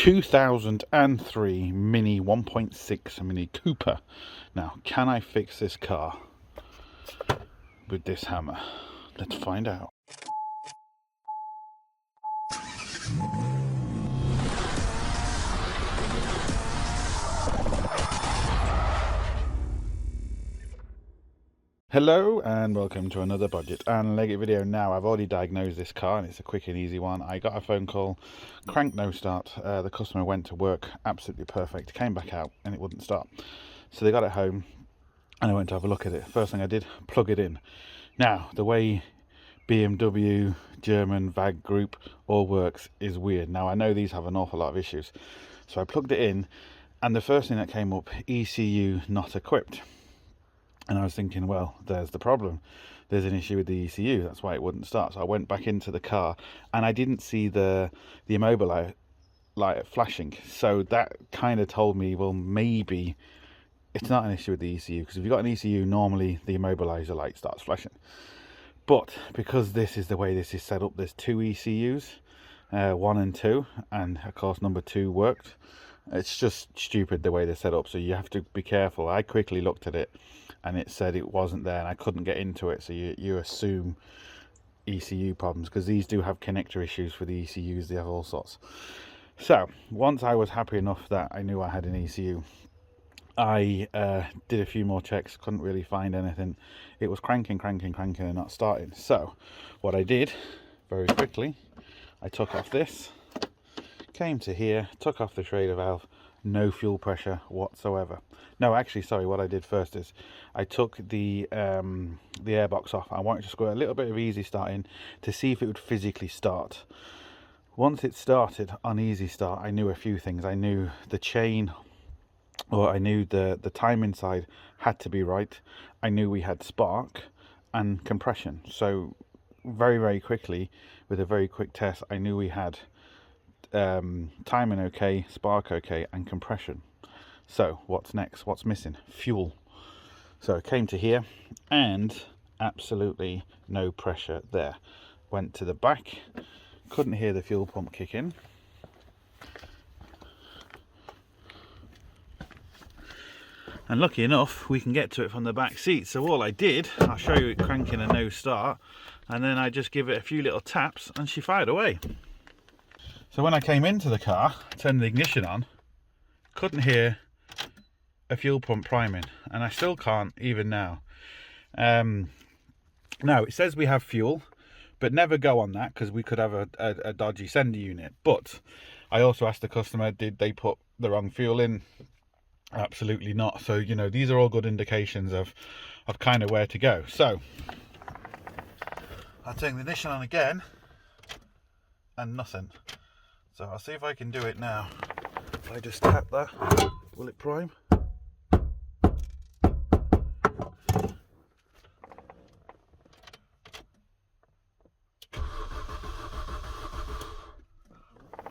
2003 Mini 1.6 Mini Cooper. Now, can I fix this car with this hammer? Let's find out. Hello and welcome to another Bodgit and Leggit video. Now, I've already diagnosed this car and it's a quick and easy one. I got a phone call, crank no start. The customer went to work, absolutely perfect, came back out and it wouldn't start. So they got it home and I went to have a look at it. First thing I did, plug it in. Now, the way BMW, German, VAG group all works is weird. Now, I know these have an awful lot of issues. So I plugged it in and the first thing that came up, ECU not equipped. And I was thinking, well, there's the problem. There's an issue with the ECU. That's why it wouldn't start. So I went back into the car and I didn't see the immobilizer light flashing. So that kind of told me, well, maybe it's not an issue with the ECU. Because if you've got an ECU, normally the immobilizer light starts flashing. But because this is the way this is set up, there's two ECUs, 1 and 2. And of course, number 2 worked. It's just stupid the way they're set up. So you have to be careful. I quickly looked at it and it said it wasn't there and I couldn't get into it, so you assume ECU problems, because these do have connector issues for the ECUs. They have all sorts. So once I was happy enough that I knew I had an ECU, I did a few more checks, couldn't really find anything. It was cranking and not starting. So what I did very quickly, I took off this, came to here, took off the trailer valve, no fuel pressure whatsoever. No, actually, sorry, what I did first is I took the airbox off. I wanted to squirt a little bit of easy start in to see if it would physically start. Once it started on easy start, I knew a few things. I knew the chain, or I knew the time inside had to be right. I knew we had spark and compression. So very quickly, with a very quick test, I knew we had timing okay, spark okay, and compression. So what's next? What's missing? Fuel. So I came to here and absolutely no pressure there. Went to the back, couldn't hear the fuel pump kick in. And lucky enough, we can get to it from the back seat. So all I did, I'll show you it cranking a no start, and then I just give it a few little taps and she fired away. So when I came into the car, turned the ignition on, couldn't hear a fuel pump priming, and I still can't even now. Now it says we have fuel, but never go on that, because we could have a dodgy sender unit. But I also asked the customer, did they put the wrong fuel in? Absolutely not. So, you know, these are all good indications of kind of where to go. So I'll turn the ignition on again and nothing. So I'll see if I can do it now. If I just tap that, will it prime?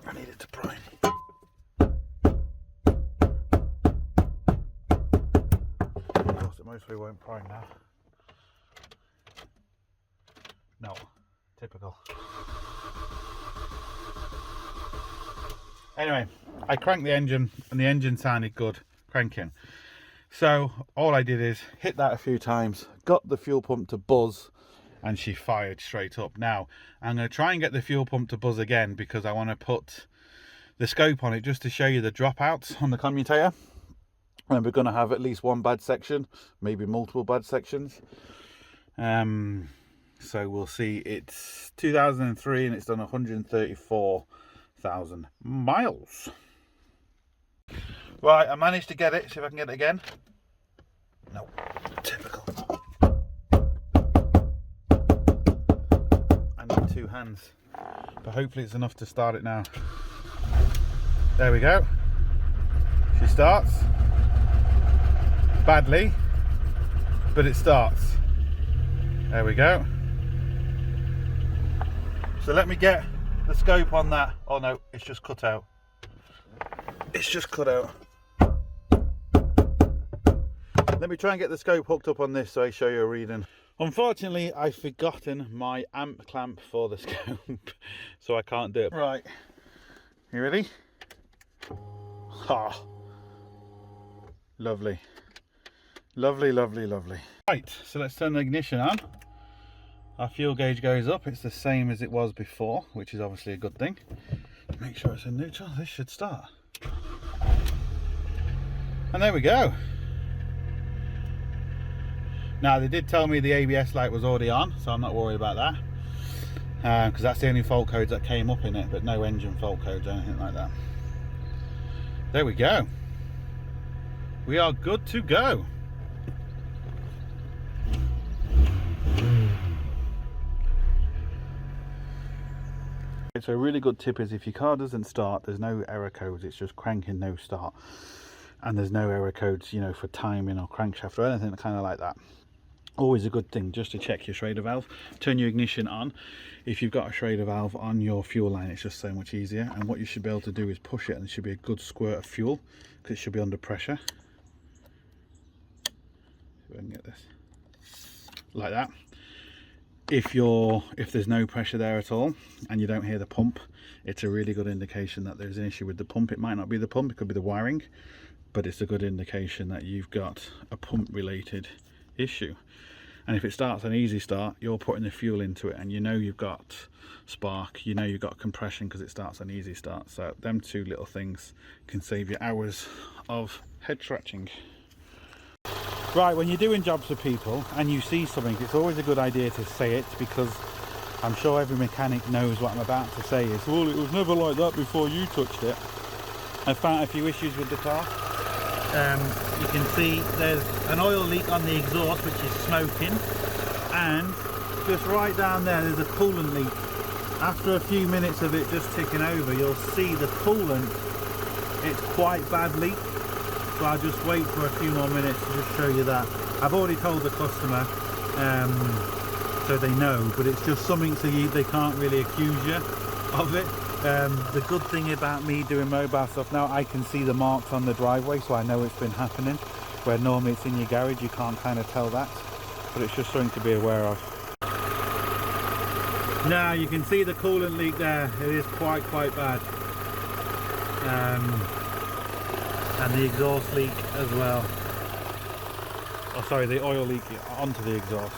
I need it to prime. Of course, it mostly won't prime now. No, typical. Anyway, I cranked the engine and the engine sounded good cranking. So all I did is hit that a few times, got the fuel pump to buzz, and she fired straight up. Now, I'm going to try and get the fuel pump to buzz again, because I want to put the scope on it just to show you the dropouts on the commutator. And we're going to have at least one bad section, maybe multiple bad sections. So we'll see. It's 2003 and it's done 134,000 miles. Right, I managed to get it. See if I can get it again. No, typical. I need 2 hands, but hopefully it's enough to start it now. There we go. She starts badly, but it starts. There we go. So let me get the scope on that. Oh no, it's just cut out. It's just cut out. Let me try and get the scope hooked up on this so I show you a reading. Unfortunately, I've forgotten my amp clamp for the scope, so I can't do it. Right, you ready? Oh, lovely. Lovely, lovely, lovely. Right, so let's turn the ignition on. Our fuel gauge goes up. It's the same as it was before, which is obviously a good thing. Make sure it's in neutral. This should start. And there we go. Now, they did tell me the ABS light was already on, so I'm not worried about that. Because that's the only fault codes that came up in it, but no engine fault codes or anything like that. There we go. We are good to go. So a really good tip is if your car doesn't start, there's no error codes, it's just cranking no start. And there's no error codes, you know, for timing or crankshaft or anything kind of like that. Always a good thing just to check your Schrader valve. Turn your ignition on. If you've got a Schrader valve on your fuel line, it's just so much easier. And what you should be able to do is push it, and there should be a good squirt of fuel because it should be under pressure. See if I can get this like that. If there's no pressure there at all and you don't hear the pump, it's a really good indication that there's an issue with the pump. It might not be the pump, it could be the wiring, but it's a good indication that you've got a pump related issue. And if it starts an easy start, you're putting the fuel into it and you know you've got spark, you know you've got compression because it starts an easy start. So them two little things can save you hours of head scratching. Right, when you're doing jobs for people and you see something, it's always a good idea to say it, because I'm sure every mechanic knows what I'm about to say is, well, it was never like that before you touched it. I found a few issues with the car. You can see there's an oil leak on the exhaust which is smoking, and just right down there there's a coolant leak. After a few minutes of it just ticking over, you'll see the coolant, it's quite bad leak. So I'll just wait for a few more minutes to just show you that. I've already told the customer, so they know, but it's just something so they can't really accuse you of it. The good thing about me doing mobile stuff now, I can see the marks on the driveway, so I know it's been happening, where normally it's in your garage, you can't kind of tell that, but it's just something to be aware of. Now you can see the coolant leak there, it is quite bad. And the exhaust leak as well. Oh sorry, the oil leak onto the exhaust.